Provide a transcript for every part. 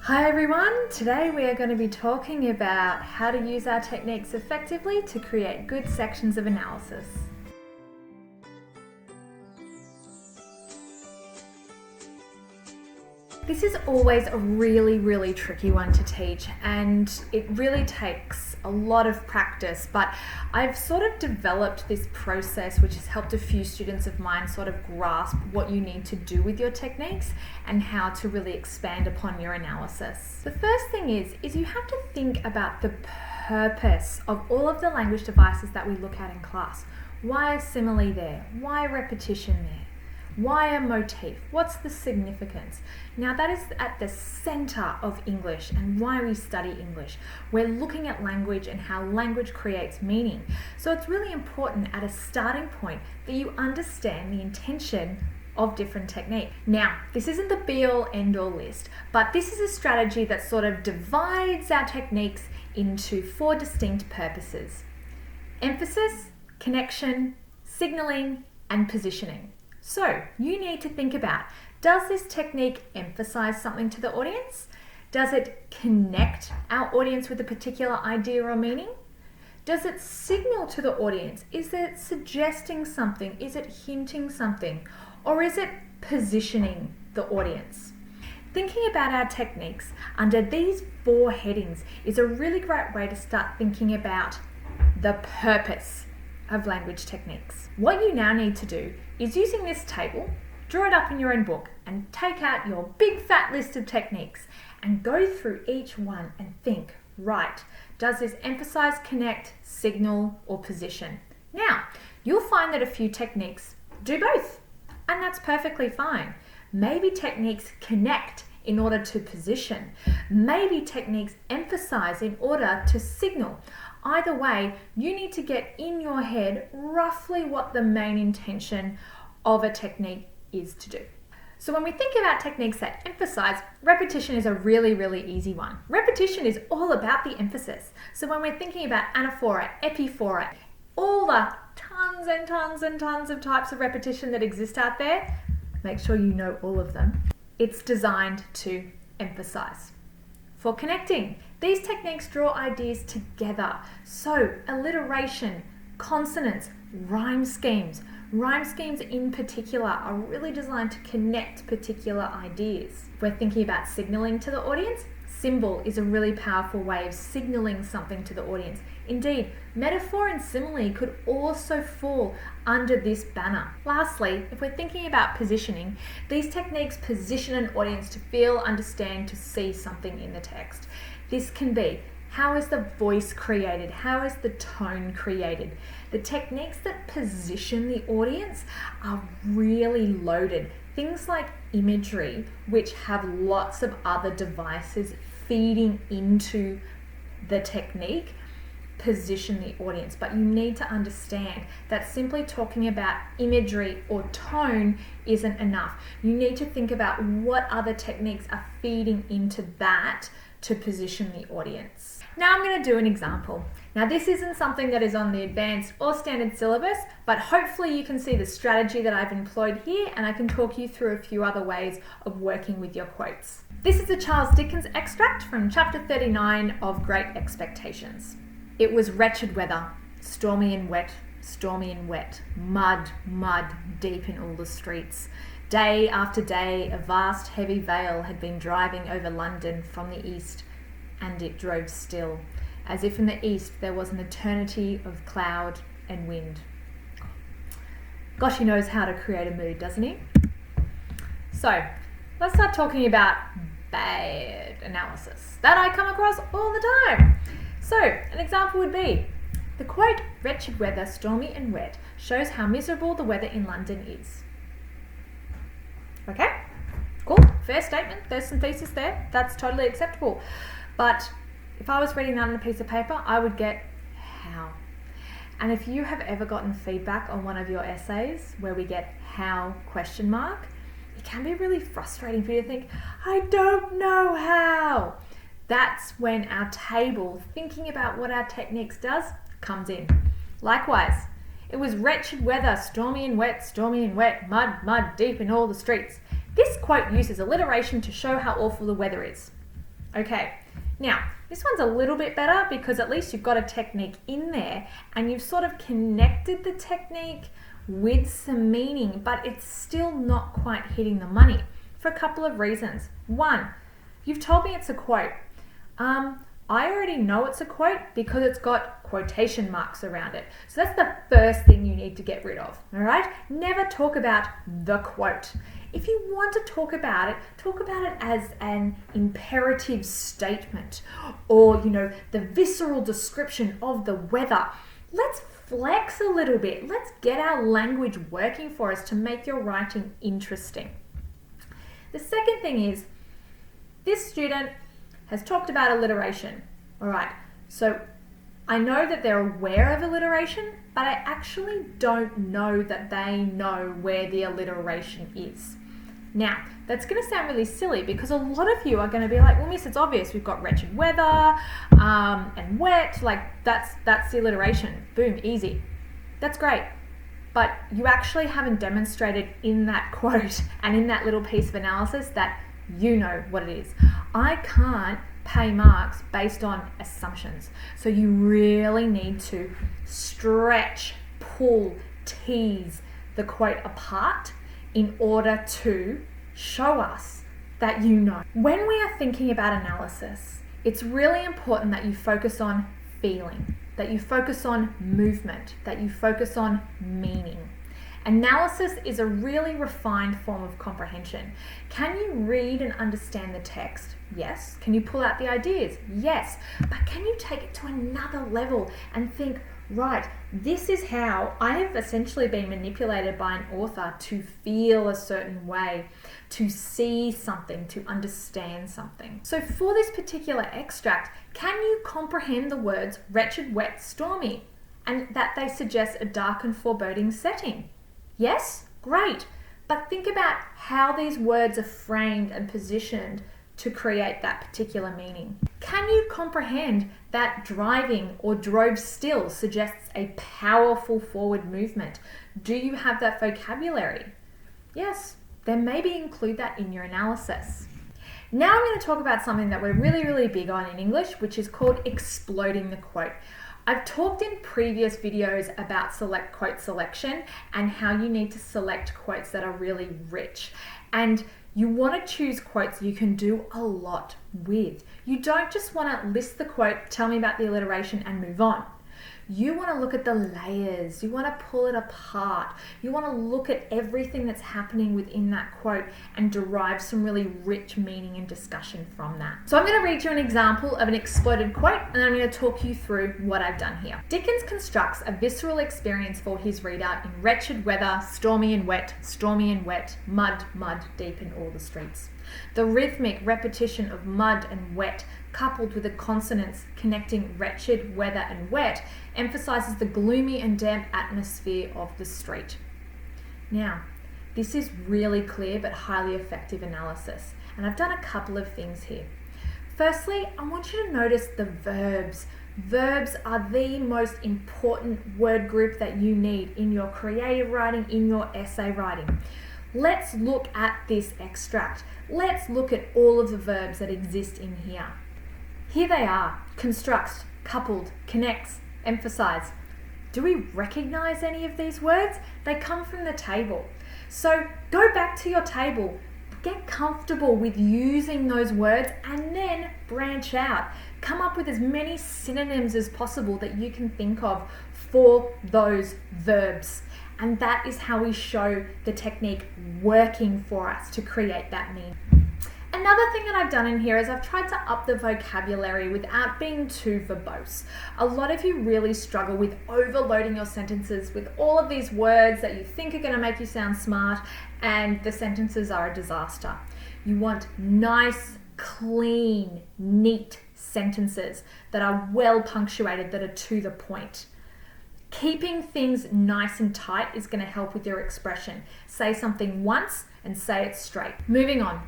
Hi everyone, today we are going to be talking about how to use our techniques effectively to create good sections of analysis. This is always a really tricky one to teach, and it really takes a lot of practice, but I've sort of developed this process which has helped a few students of mine sort of grasp what you need to do with your techniques and how to really expand upon your analysis. The first thing is you have to think about the purpose of all of the language devices that we look at in class. Why a simile there? Why repetition there? Why a motif? What's the significance? Now that is at the center of English and why we study English. We're looking at language and how language creates meaning. So it's really important at a starting point that you understand the intention of different technique. Now, this isn't the be-all end-all list, but this is a strategy that sort of divides our techniques into 4 distinct purposes: emphasis, connection, signaling, and positioning. So you need to think about, does this technique emphasize something to the audience? Does it connect our audience with a particular idea or meaning? Does it signal to the audience? Is it suggesting something? Is it hinting something? Or is it positioning the audience? Thinking about our techniques under these 4 headings is a really great way to start thinking about the purpose of language techniques. What you now need to do is, using this table, draw it up in your own book and take out your big fat list of techniques and go through each one and think, right, does this emphasize, connect, signal, or position? Now, you'll find that a few techniques do both, and that's perfectly fine. Maybe techniques connect in order to position. Maybe techniques emphasize in order to signal. Either way, you need to get in your head roughly what the main intention of a technique is to do. So when we think about techniques that emphasize, repetition is a really easy one. Repetition is all about the emphasis. So when we're thinking about anaphora, epiphora, all the tons and tons of types of repetition that exist out there, make sure you know all of them. It's designed to emphasize. For connecting, these techniques draw ideas together. So alliteration, consonants, rhyme schemes. Rhyme schemes in particular are really designed to connect particular ideas. If we're thinking about signaling to the audience, symbol is a really powerful way of signaling something to the audience. Indeed, metaphor and simile could also fall under this banner. Lastly, if we're thinking about positioning, these techniques position an audience to feel, understand, to see something in the text. This can be, how is the voice created? How is the tone created? The techniques that position the audience are really loaded. Things like imagery, which have lots of other devices feeding into the technique, position the audience. But you need to understand that simply talking about imagery or tone isn't enough. You need to think about what other techniques are feeding into that to position the audience. Now I'm going to do an example. Now this isn't something that is on the advanced or standard syllabus, but hopefully you can see the strategy that I've employed here, and I can talk you through a few other ways of working with your quotes. This is a Charles Dickens extract from chapter 39 of Great Expectations. It was wretched weather, stormy and wet, mud deep in all the streets. Day after day, a vast heavy veil had been driving over London from the east, and it drove still, as if in the east there was an eternity of cloud and wind. Gosh, he knows how to create a mood, doesn't he? So, let's start talking about bad analysis that I come across all the time. So, an example would be, the quote, wretched weather, stormy and wet, shows how miserable the weather in London is. Okay, cool, fair statement, there's some thesis there, that's totally acceptable. But if I was reading that on a piece of paper, I would get how. And if you have ever gotten feedback on one of your essays where we get how ? It can be really frustrating for you to think, I don't know how. That's when our table, thinking about what our techniques does, comes in. Likewise, it was wretched weather, stormy and wet, mud deep in all the streets. This quote uses alliteration to show how awful the weather is. Okay, now this one's a little bit better because at least you've got a technique in there and you've sort of connected the technique with some meaning, but it's still not quite hitting the money for a couple of reasons. One, you've told me it's a quote. I already know it's a quote because it's got quotation marks around it. So that's the first thing you need to get rid of, all right? Never talk about the quote. If you want to talk about it as an imperative statement or, the visceral description of the weather. Let's flex a little bit. Let's get our language working for us to make your writing interesting. The second thing is, this student has talked about alliteration. All right, so I know that they're aware of alliteration, but I actually don't know that they know where the alliteration is. Now, that's going to sound really silly because a lot of you are going to be like, well, miss, it's obvious. We've got wretched weather and wet. Like, that's the alliteration. Boom, easy. That's great. But you actually haven't demonstrated in that quote and in that little piece of analysis that you know what it is. I can't pay marks based on assumptions. So you really need to stretch, pull, tease the quote apart in order to show us that you know. When we are thinking about analysis, it's really important that you focus on feeling, that you focus on movement, that you focus on meaning. Analysis is a really refined form of comprehension. Can you read and understand the text? Yes. Can you pull out the ideas? Yes. But can you take it to another level and think, right, this is how I have essentially been manipulated by an author to feel a certain way, to see something, to understand something. So for this particular extract, can you comprehend the words wretched, wet, stormy, and that they suggest a dark and foreboding setting? Yes? Great. But think about how these words are framed and positioned to create that particular meaning. Can you comprehend that driving or drove still suggests a powerful forward movement? Do you have that vocabulary? Yes, then maybe include that in your analysis. Now I'm going to talk about something that we're really, really big on in English, which is called exploding the quote. I've talked in previous videos about select quote selection and how you need to select quotes that are really rich. And you want to choose quotes you can do a lot with. You don't just want to list the quote, tell me about the alliteration and move on. You want to look at the layers. You want to pull it apart. You want to look at everything that's happening within that quote and derive some really rich meaning and discussion from that. So I'm going to read you an example of an exploded quote and then I'm going to talk you through what I've done here. Dickens constructs a visceral experience for his reader in wretched weather, stormy and wet, mud, mud deep in all the streets. The rhythmic repetition of mud and wet, coupled with the consonants connecting wretched, weather and wet, emphasizes the gloomy and damp atmosphere of the street. Now, this is really clear but highly effective analysis, and I've done a couple of things here. Firstly, I want you to notice the verbs. Verbs are the most important word group that you need in your creative writing, in your essay writing. Let's look at this extract. Let's look at all of the verbs that exist in here. Here they are: constructs, coupled, connects, emphasize. Do we recognize any of these words? They come from the table. So go back to your table, get comfortable with using those words and then branch out. Come up with as many synonyms as possible that you can think of for those verbs. And that is how we show the technique working for us to create that meaning. Another thing that I've done in here is I've tried to up the vocabulary without being too verbose. A lot of you really struggle with overloading your sentences with all of these words that you think are going to make you sound smart, and the sentences are a disaster. You want nice, clean, neat sentences that are well punctuated, that are to the point. Keeping things nice and tight is going to help with your expression. Say something once and say it straight. Moving on.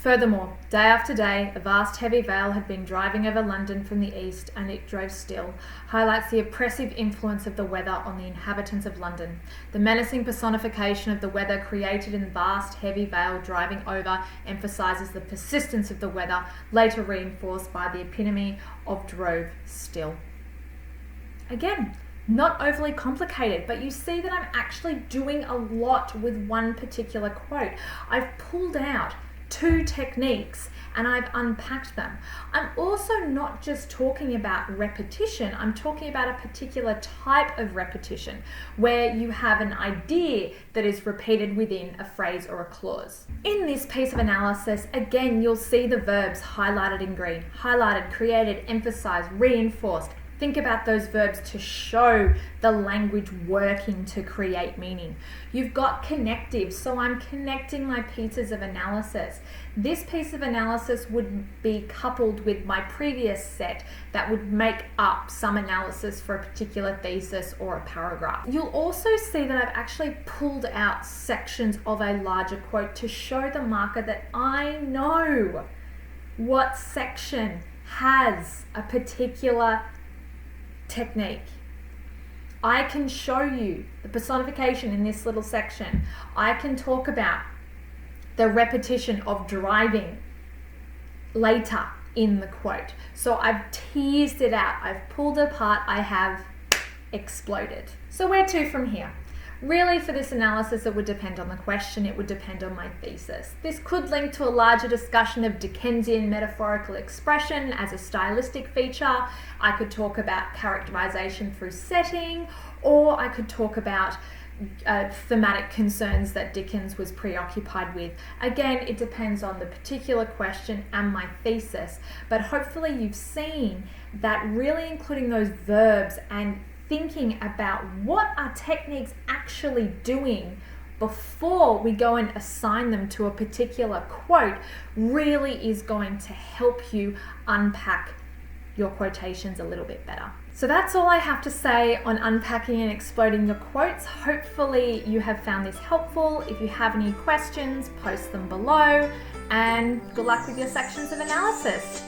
Furthermore, day after day, a vast heavy veil had been driving over London from the east, and it drove still, highlights the oppressive influence of the weather on the inhabitants of London. The menacing personification of the weather created in the vast heavy veil driving over emphasises the persistence of the weather, later reinforced by the epitome of drove still. Again, not overly complicated, but you see that I'm actually doing a lot with one particular quote. I've pulled out 2 techniques and I've unpacked them. I'm also not just talking about repetition, I'm talking about a particular type of repetition where you have an idea that is repeated within a phrase or a clause. In this piece of analysis, again, you'll see the verbs highlighted in green, highlighted, created, emphasized, reinforced. Think about those verbs to show the language working to create meaning. You've got connectives, so I'm connecting my pieces of analysis. This piece of analysis would be coupled with my previous set that would make up some analysis for a particular thesis or a paragraph. You'll also see that I've actually pulled out sections of a larger quote to show the marker that I know what section has a particular technique. I can show you the personification in this little section. I can talk about the repetition of driving later in the quote. So I've teased it out, I've pulled it apart, I have exploded. So where to from here? Really, for this analysis, it would depend on the question, it would depend on my thesis. This could link to a larger discussion of Dickensian metaphorical expression as a stylistic feature. I could talk about characterization through setting, or I could talk about thematic concerns that Dickens was preoccupied with. Again, it depends on the particular question and my thesis, but hopefully you've seen that really including those verbs and thinking about what are techniques actually doing before we go and assign them to a particular quote really is going to help you unpack your quotations a little bit better. So that's all I have to say on unpacking and exploding your quotes. Hopefully you have found this helpful. If you have any questions, post them below, and good luck with your sections of analysis.